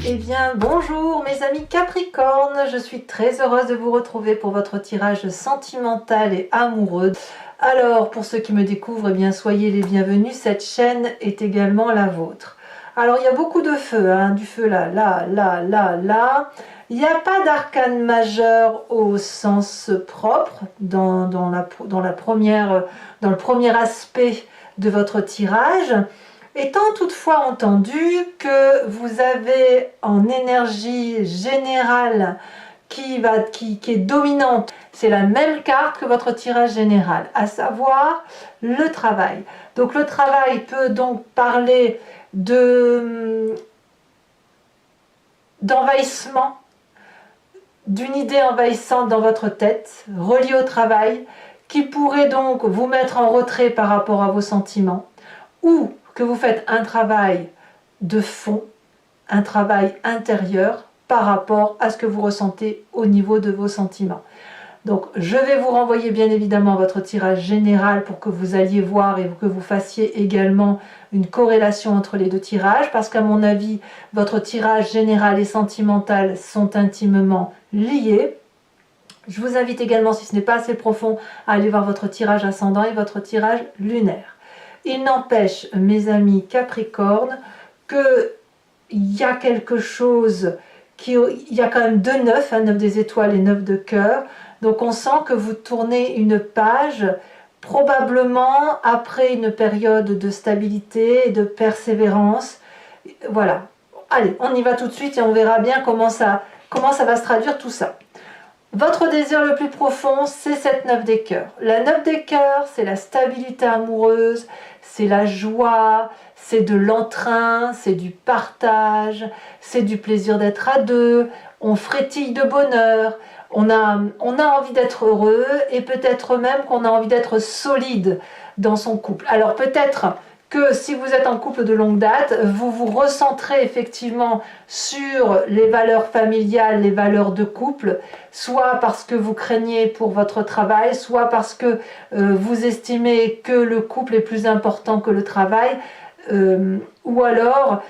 Eh bien, bonjour mes amis Capricorne, je suis très heureuse de vous retrouver pour votre tirage sentimental et amoureux. Alors, pour ceux qui me découvrent, eh bien, soyez les bienvenus, cette chaîne est également la vôtre. Alors, il y a beaucoup de feu, hein, du feu là, là, là, là, là. Il n'y a pas d'arcane majeur au sens propre dans le premier aspect de votre tirage. Étant toutefois entendu que vous avez en énergie générale qui est dominante, c'est la même carte que votre tirage général, à savoir le travail. Donc le travail peut donc parler d'envahissement, d'une idée envahissante dans votre tête, reliée au travail, qui pourrait donc vous mettre en retrait par rapport à vos sentiments, ou que vous faites un travail de fond, un travail intérieur par rapport à ce que vous ressentez au niveau de vos sentiments. Donc je vais vous renvoyer bien évidemment votre tirage général pour que vous alliez voir et que vous fassiez également une corrélation entre les deux tirages, parce qu'à mon avis, votre tirage général et sentimental sont intimement liés. Je vous invite également, si ce n'est pas assez profond, à aller voir votre tirage ascendant et votre tirage lunaire. Il n'empêche, mes amis Capricorne, qu'il y a quelque chose, il y a quand même 2 9, 9 des étoiles et 9 de cœur. Donc on sent que vous tournez une page, probablement après une période de stabilité et de persévérance. Voilà. Allez, on y va tout de suite et on verra bien comment ça va se traduire tout ça. Votre désir le plus profond, c'est cette 9 des cœurs. La 9 des cœurs, c'est la stabilité amoureuse, c'est la joie, c'est de l'entrain, c'est du partage, c'est du plaisir d'être à deux, on frétille de bonheur, on a envie d'être heureux et peut-être même qu'on a envie d'être solide dans son couple. Alors peut-être que si vous êtes en couple de longue date, vous vous recentrez effectivement sur les valeurs familiales, les valeurs de couple, soit parce que vous craignez pour votre travail, soit parce que vous estimez que le couple est plus important que le travail, ou alors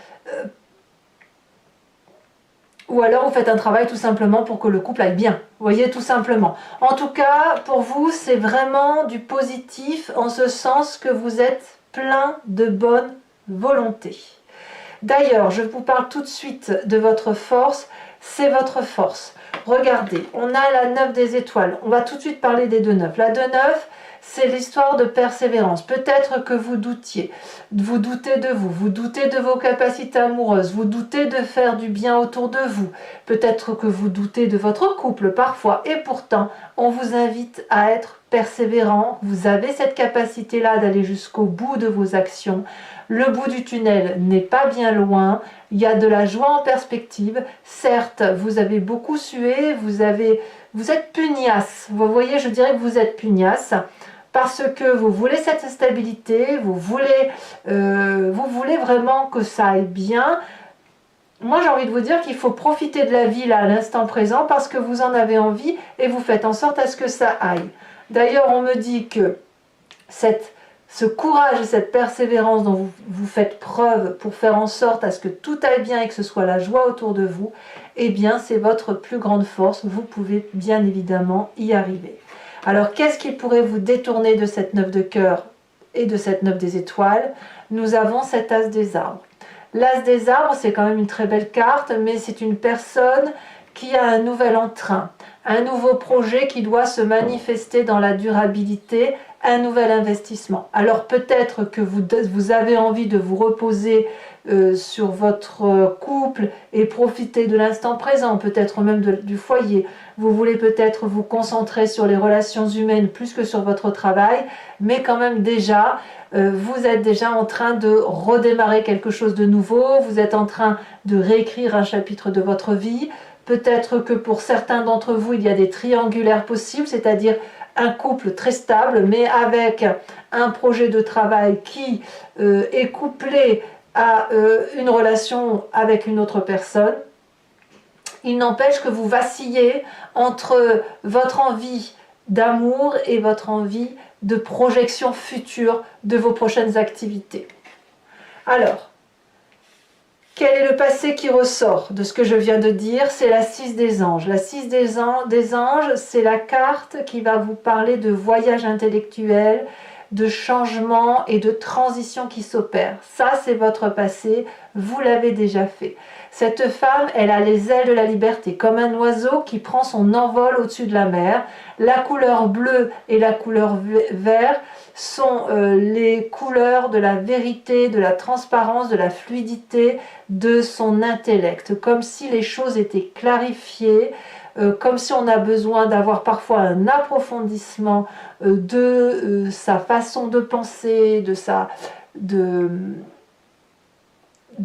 vous faites un travail tout simplement pour que le couple aille bien. Vous voyez, tout simplement. En tout cas, pour vous, c'est vraiment du positif en ce sens que vous êtes plein de bonne volonté. D'ailleurs, je vous parle tout de suite de votre force. C'est votre force. Regardez, on a la 9 des étoiles. On va tout de suite parler des 2 9. La 2 9, c'est l'histoire de persévérance. Peut-être que vous doutiez, vous doutez de vous, vous doutez de vos capacités amoureuses, vous doutez de faire du bien autour de vous. Peut-être que vous doutez de votre couple parfois. Et pourtant, on vous invite à être persévérant. Vous avez cette capacité-là d'aller jusqu'au bout de vos actions. Le bout du tunnel n'est pas bien loin. Il y a de la joie en perspective. Certes, vous avez beaucoup sué, vous êtes pugnace. Vous voyez, je dirais que vous êtes pugnace parce que vous voulez cette stabilité, vous voulez vraiment que ça aille bien. Moi, j'ai envie de vous dire qu'il faut profiter de la vie là, à l'instant présent, parce que vous en avez envie et vous faites en sorte à ce que ça aille. D'ailleurs, on me dit que ce courage et cette persévérance dont vous faites preuve pour faire en sorte à ce que tout aille bien et que ce soit la joie autour de vous, eh bien, c'est votre plus grande force. Vous pouvez bien évidemment y arriver. Alors, qu'est-ce qui pourrait vous détourner de cette 9 de cœur et de cette 9 des étoiles? Nous avons cet as des arbres. L'as des arbres, c'est quand même une très belle carte, mais c'est une personne qui a un nouvel entrain, un nouveau projet qui doit se manifester dans la durabilité, un nouvel investissement. Alors peut-être que vous avez envie de vous reposer sur votre couple et profiter de l'instant présent, peut-être même du foyer. Vous voulez peut-être vous concentrer sur les relations humaines plus que sur votre travail, mais quand même déjà, vous êtes déjà en train de redémarrer quelque chose de nouveau, vous êtes en train de réécrire un chapitre de votre vie. Peut-être que pour certains d'entre vous, il y a des triangulaires possibles, c'est-à-dire un couple très stable, mais avec un projet de travail qui est couplé à une relation avec une autre personne. Il n'empêche que vous vacillez entre votre envie d'amour et votre envie de projection future de vos prochaines activités. Alors, Quel est le passé qui ressort de ce que je viens de dire? C'est la 6 des anges. La 6 des anges, c'est la carte qui va vous parler de voyage intellectuel, de changement et de transition qui s'opère. Ça, c'est votre passé, vous l'avez déjà fait. Cette femme, elle a les ailes de la liberté, comme un oiseau qui prend son envol au-dessus de la mer. La couleur bleue et la couleur vert sont les couleurs de la vérité, de la transparence, de la fluidité de son intellect, comme si les choses étaient clarifiées, comme si on a besoin d'avoir parfois un approfondissement de sa façon de penser, de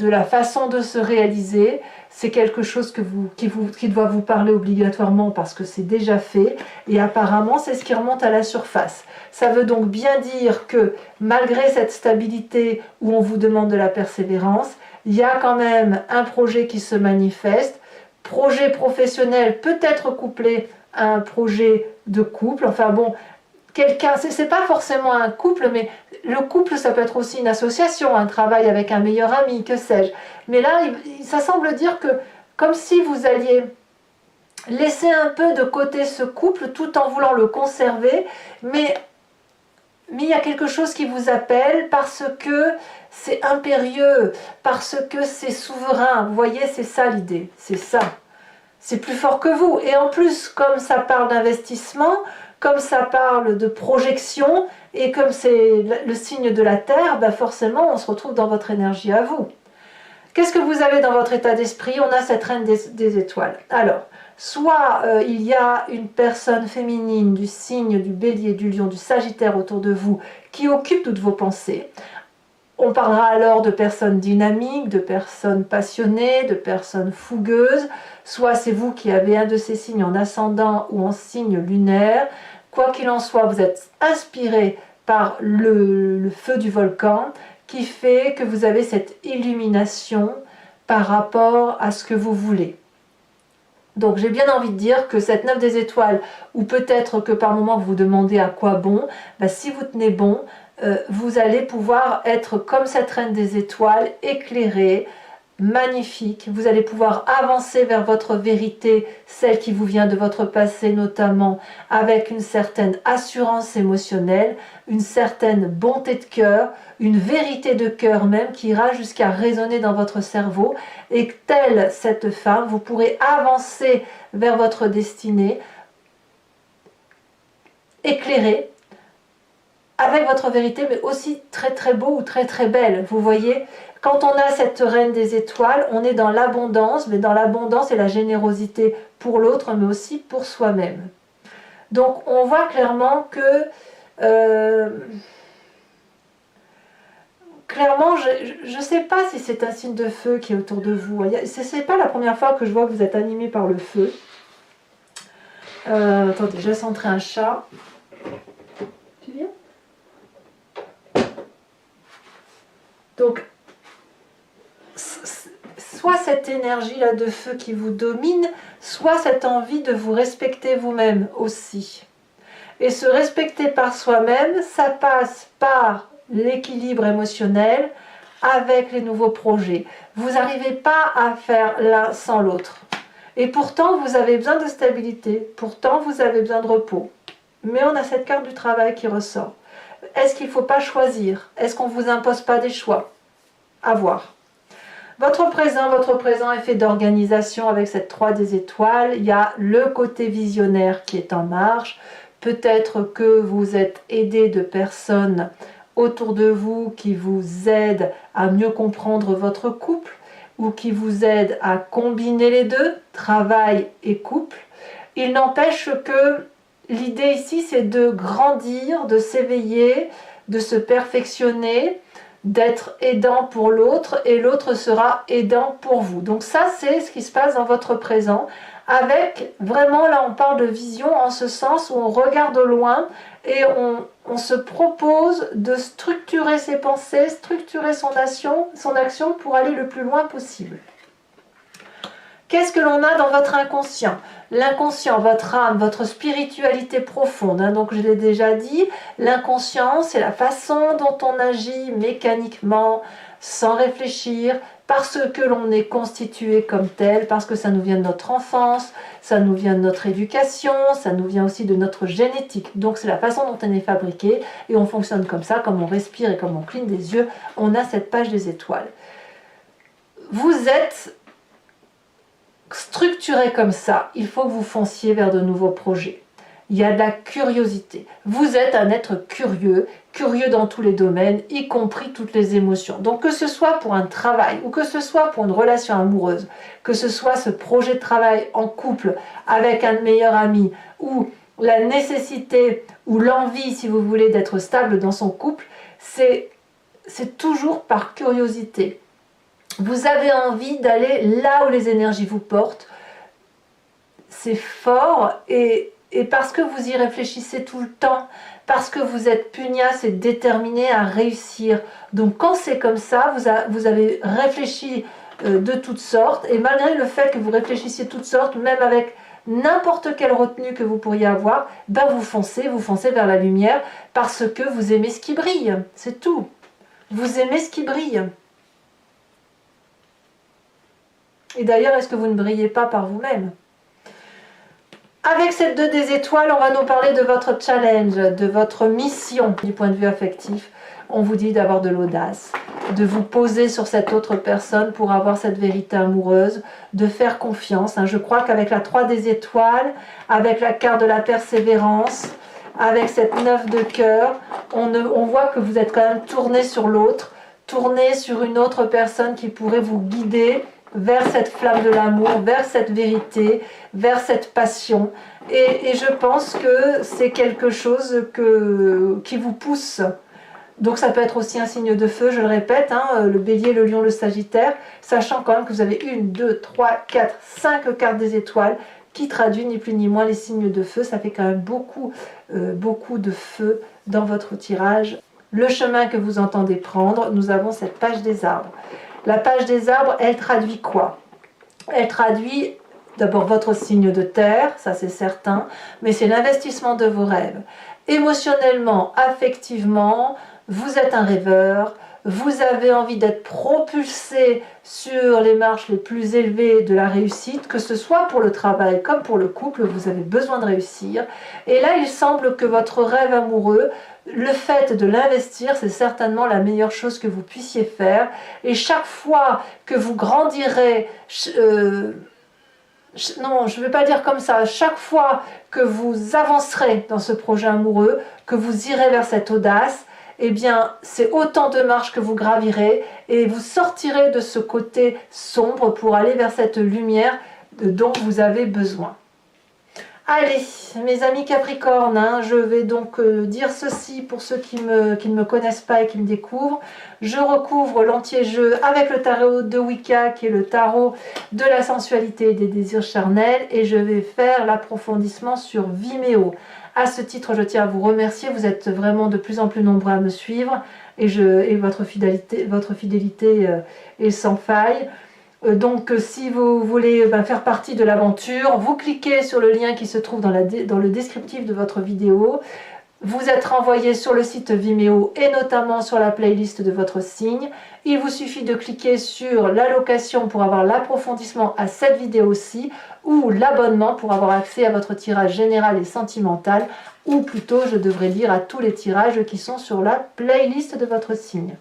la façon de se réaliser. C'est quelque chose qui doit vous parler obligatoirement parce que c'est déjà fait, et apparemment c'est ce qui remonte à la surface. Ça veut donc bien dire que malgré cette stabilité où on vous demande de la persévérance, il y a quand même un projet qui se manifeste, projet professionnel peut-être couplé à un projet de couple, enfin bon, quelqu'un, c'est pas forcément un couple, mais le couple ça peut être aussi une association, un travail avec un meilleur ami, que sais-je. Mais là, ça semble dire que comme si vous alliez laisser un peu de côté ce couple tout en voulant le conserver, mais il y a quelque chose qui vous appelle parce que c'est impérieux, parce que c'est souverain. Vous voyez, c'est ça l'idée, c'est ça. C'est plus fort que vous. Et en plus, comme ça parle d'investissement, comme ça parle de projection, et comme c'est le signe de la Terre, ben forcément, on se retrouve dans votre énergie à vous. Qu'est-ce que vous avez dans votre état d'esprit? On a cette reine des étoiles. Alors, soit il y a une personne féminine du signe du Bélier, du Lion, du Sagittaire autour de vous qui occupe toutes vos pensées. On parlera alors de personnes dynamiques, de personnes passionnées, de personnes fougueuses. Soit c'est vous qui avez un de ces signes en ascendant ou en signe lunaire. Quoi qu'il en soit, vous êtes inspiré par le feu du volcan qui fait que vous avez cette illumination par rapport à ce que vous voulez. Donc j'ai bien envie de dire que cette 9 des étoiles, ou peut-être que par moment vous vous demandez à quoi bon, ben si vous tenez bon, vous allez pouvoir être comme cette reine des étoiles, éclairée, magnifique. Vous allez pouvoir avancer vers votre vérité, celle qui vous vient de votre passé notamment, avec une certaine assurance émotionnelle, une certaine bonté de cœur, une vérité de cœur même qui ira jusqu'à résonner dans votre cerveau, et telle cette femme, vous pourrez avancer vers votre destinée, éclairée, avec votre vérité, mais aussi très très beau ou très très belle. Vous voyez, quand on a cette reine des étoiles, on est dans l'abondance, mais dans l'abondance et la générosité pour l'autre, mais aussi pour soi-même. Donc on voit clairement que clairement, je ne sais pas si c'est un signe de feu qui est autour de vous. Ce n'est pas la première fois que je vois que vous êtes animé par le feu. Attendez, je laisse entrer un chat. Tu viens? Donc, soit cette énergie-là de feu qui vous domine, soit cette envie de vous respecter vous-même aussi. Et se respecter par soi-même, ça passe par l'équilibre émotionnel avec les nouveaux projets. Vous n'arrivez pas à faire l'un sans l'autre. Et pourtant, vous avez besoin de stabilité. Pourtant, vous avez besoin de repos. Mais on a cette carte du travail qui ressort. Est-ce qu'il ne faut pas choisir? Est-ce qu'on ne vous impose pas des choix? À voir. Votre présent est fait d'organisation avec cette 3 des étoiles. Il y a le côté visionnaire qui est en marche. Peut-être que vous êtes aidé de personnes autour de vous qui vous aident à mieux comprendre votre couple ou qui vous aident à combiner les deux, travail et couple. Il n'empêche que l'idée ici, c'est de grandir, de s'éveiller, de se perfectionner, d'être aidant pour l'autre, et l'autre sera aidant pour vous. Donc ça, c'est ce qui se passe dans votre présent, avec vraiment, là on parle de vision en ce sens où on regarde au loin et on se propose de structurer ses pensées, structurer son action pour aller le plus loin possible. Qu'est-ce que l'on a dans votre inconscient? L'inconscient, votre âme, votre spiritualité profonde. Donc je l'ai déjà dit, l'inconscient, c'est la façon dont on agit mécaniquement, sans réfléchir, parce que l'on est constitué comme tel, parce que ça nous vient de notre enfance, ça nous vient de notre éducation, ça nous vient aussi de notre génétique. Donc c'est la façon dont on est fabriqué et on fonctionne comme ça, comme on respire et comme on cligne des yeux, on a cette page des étoiles. Vous êtes structuré comme ça, il faut que vous fonciez vers de nouveaux projets. Il y a de la curiosité. Vous êtes un être curieux, curieux dans tous les domaines, y compris toutes les émotions. Donc que ce soit pour un travail ou que ce soit pour une relation amoureuse, que ce soit ce projet de travail en couple avec un meilleur ami ou la nécessité ou l'envie, si vous voulez, d'être stable dans son couple, c'est toujours par curiosité. Vous avez envie d'aller là où les énergies vous portent. C'est fort et parce que vous y réfléchissez tout le temps, parce que vous êtes pugnace et déterminé à réussir. Donc quand c'est comme ça, vous avez réfléchi de toutes sortes, et malgré le fait que vous réfléchissiez de toutes sortes, même avec n'importe quelle retenue que vous pourriez avoir, ben vous foncez vers la lumière, parce que vous aimez ce qui brille, c'est tout. Vous aimez ce qui brille. Et d'ailleurs, est-ce que vous ne brillez pas par vous-même ? Avec cette 2 des étoiles, on va nous parler de votre challenge, de votre mission du point de vue affectif. On vous dit d'avoir de l'audace, de vous poser sur cette autre personne pour avoir cette vérité amoureuse, de faire confiance. Je crois qu'avec la 3 des étoiles, avec la carte de la persévérance, avec cette 9 de cœur, on voit que vous êtes quand même tourné sur l'autre, tourné sur une autre personne qui pourrait vous guider vers cette flamme de l'amour, vers cette vérité, vers cette passion. Et je pense que c'est quelque chose qui vous pousse. Donc ça peut être aussi un signe de feu, je le répète, le bélier, le lion, le sagittaire, sachant quand même que vous avez 1, 2, 3, 4, 5 cartes des étoiles qui traduit ni plus ni moins les signes de feu. Ça fait quand même beaucoup de feu dans votre tirage. Le chemin que vous entendez prendre, nous avons cette page des arbres. La page des arbres, elle traduit quoi? Elle traduit d'abord votre signe de terre, ça c'est certain, mais c'est l'investissement de vos rêves. Émotionnellement, affectivement, vous êtes un rêveur, vous avez envie d'être propulsé sur les marches les plus élevées de la réussite, que ce soit pour le travail comme pour le couple, vous avez besoin de réussir. Et là, il semble que votre rêve amoureux, le fait de l'investir, c'est certainement la meilleure chose que vous puissiez faire. Et chaque fois que vous grandirez, non, je ne vais pas dire comme ça, chaque fois que vous avancerez dans ce projet amoureux, que vous irez vers cette audace, eh bien, c'est autant de marches que vous gravirez et vous sortirez de ce côté sombre pour aller vers cette lumière dont vous avez besoin. Allez, mes amis Capricorne, je vais donc dire ceci pour ceux qui ne me connaissent pas et qui me découvrent. Je recouvre l'entier-jeu avec le tarot de Wicca, qui est le tarot de la sensualité et des désirs charnels, et je vais faire l'approfondissement sur Vimeo. À ce titre, je tiens à vous remercier, vous êtes vraiment de plus en plus nombreux à me suivre, et votre fidélité est sans faille. Donc si vous voulez faire partie de l'aventure, vous cliquez sur le lien qui se trouve dans le descriptif de votre vidéo. Vous êtes renvoyé sur le site Vimeo et notamment sur la playlist de votre signe. Il vous suffit de cliquer sur l'allocation pour avoir l'approfondissement à cette vidéo-ci ou l'abonnement pour avoir accès à votre tirage général et sentimental, ou plutôt je devrais dire à tous les tirages qui sont sur la playlist de votre signe.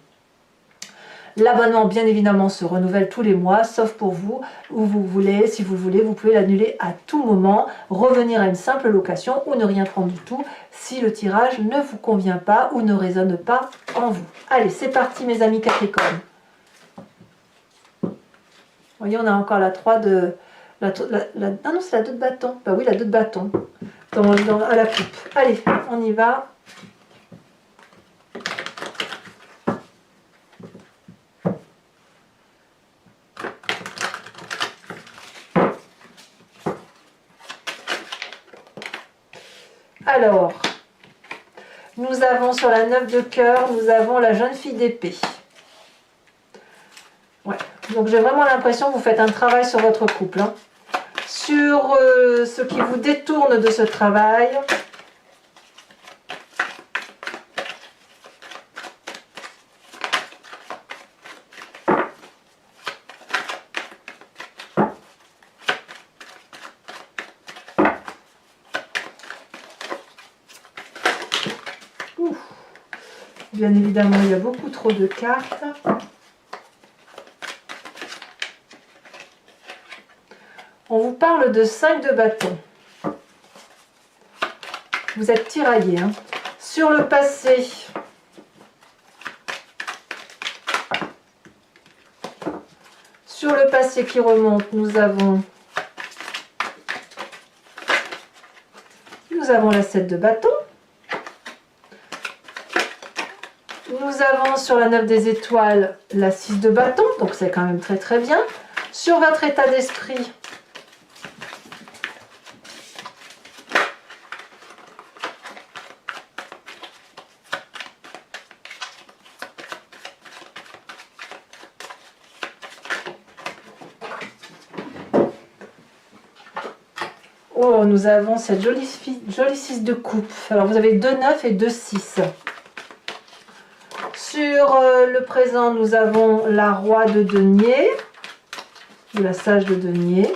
L'abonnement, bien évidemment, se renouvelle tous les mois, sauf pour vous, où vous voulez, si vous voulez, vous pouvez l'annuler à tout moment, revenir à une simple location ou ne rien prendre du tout si le tirage ne vous convient pas ou ne résonne pas en vous. Allez, c'est parti mes amis Capricorne. Vous voyez, on a encore la 3 de... ah non, c'est la 2 de bâton. Bah oui, la 2 de bâton à la coupe. Allez, on y va. Alors, nous avons sur la 9 de cœur, nous avons la jeune fille d'épée. Ouais. Donc j'ai vraiment l'impression que vous faites un travail sur votre couple. Sur ce qui vous détourne de ce travail. Bien évidemment, il y a beaucoup trop de cartes. On vous parle de 5 de bâton. Vous êtes tiraillé. Hein. Sur le passé, qui remonte, nous avons la 7 de bâton. Nous avons sur la 9 des étoiles la 6 de bâton, donc c'est quand même très très bien. Sur votre état d'esprit, oh, nous avons cette jolie 6 de coupe. Alors vous avez 2 9 et 2 6. Sur le présent, nous avons la roi de denier, ou la sage de denier.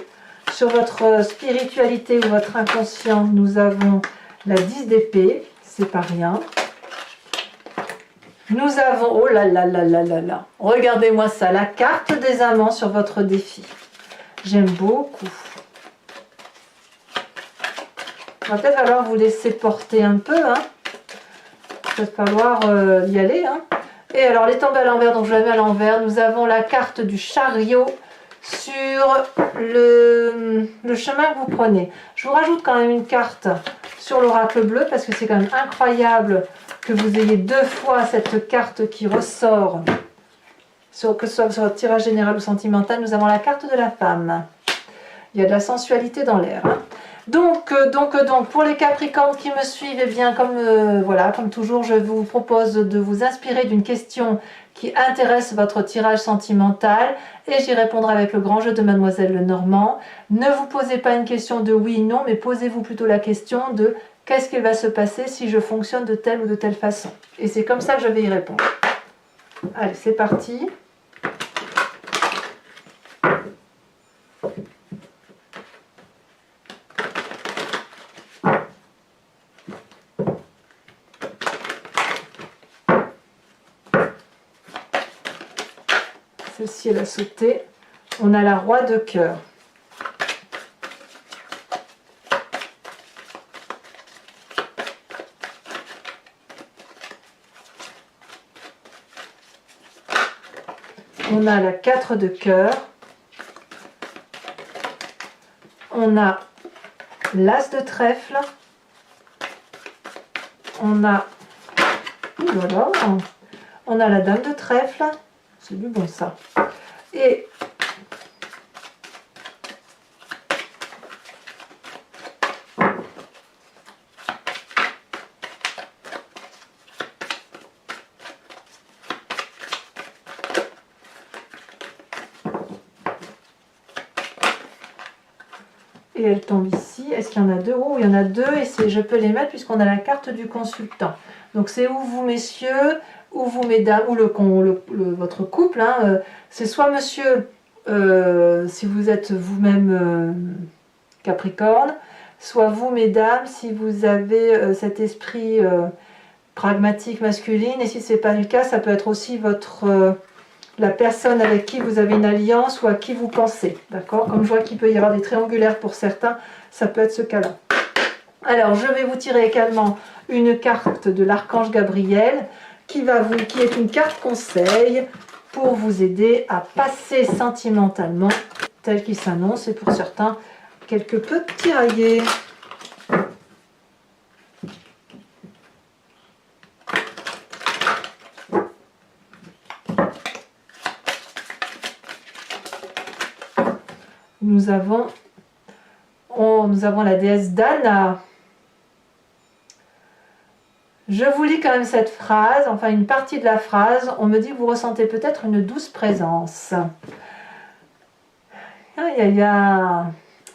Sur votre spiritualité ou votre inconscient, nous avons la 10 d'épée, c'est pas rien. Nous avons, oh là là là là là là, regardez-moi ça, la carte des amants sur votre défi. J'aime beaucoup. Il va peut-être falloir vous laisser porter un peu, hein. Il va peut-être falloir y aller, hein. Et alors les tombes à l'envers, donc je la mets à l'envers, nous avons la carte du chariot sur le chemin que vous prenez. Je vous rajoute quand même une carte sur l'oracle bleu parce que c'est quand même incroyable que vous ayez 2 fois cette carte qui ressort, que ce soit sur votre tirage général ou sentimental. Nous avons la carte de la femme. Il y a de la sensualité dans l'air, hein. Donc, pour les Capricornes qui me suivent, eh bien, comme toujours, je vous propose de vous inspirer d'une question qui intéresse votre tirage sentimental et j'y répondrai avec le grand jeu de Mademoiselle Lenormand. Ne vous posez pas une question de oui, non, mais posez-vous plutôt la question de qu'est-ce qu'il va se passer si je fonctionne de telle ou de telle façon. Et c'est comme ça que je vais y répondre. Allez, c'est parti. Celle-ci, elle a sauté. On a la roi de cœur. On a la 4 de cœur. On a l'as de trèfle. On a, voilà, on a la dame de trèfle. C'est du bon ça. Et elle tombe ici. Est-ce qu'il y en a 2? Oh, il y en a 2 et je peux les mettre puisqu'on a la carte du consultant. Donc c'est ou vous messieurs, ou vous mesdames, ou votre couple. Hein, c'est soit monsieur, si vous êtes vous-même Capricorne, soit vous mesdames si vous avez cet esprit pragmatique masculine. Et si ce n'est pas le cas, ça peut être aussi la personne avec qui vous avez une alliance ou à qui vous pensez. D'accord? Comme je vois qu'il peut y avoir des triangulaires pour certains, ça peut être ce cas-là. Alors, je vais vous tirer également une carte de l'archange Gabriel qui est une carte conseil pour vous aider à passer sentimentalement tel qu'il s'annonce et pour certains, quelque peu tiraillés. Nous avons la déesse Dana. Je vous lis quand même cette phrase, enfin une partie de la phrase. On me dit que vous ressentez peut-être une douce présence. Aïe aïe aïe.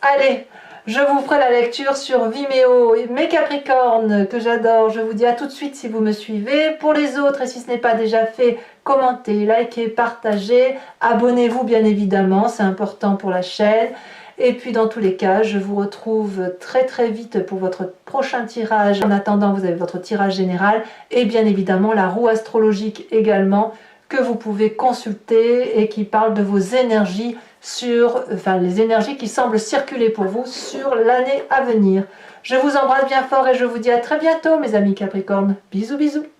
Allez, je vous ferai la lecture sur Vimeo. Mes Capricornes que j'adore, je vous dis à tout de suite si vous me suivez. Pour les autres, et si ce n'est pas déjà fait, commentez, likez, partagez. Abonnez-vous bien évidemment, c'est important pour la chaîne. Et puis dans tous les cas, je vous retrouve très très vite pour votre prochain tirage. En attendant, vous avez votre tirage général et bien évidemment la roue astrologique également que vous pouvez consulter et qui parle de vos énergies les énergies qui semblent circuler pour vous sur l'année à venir. Je vous embrasse bien fort et je vous dis à très bientôt mes amis Capricornes. Bisous bisous.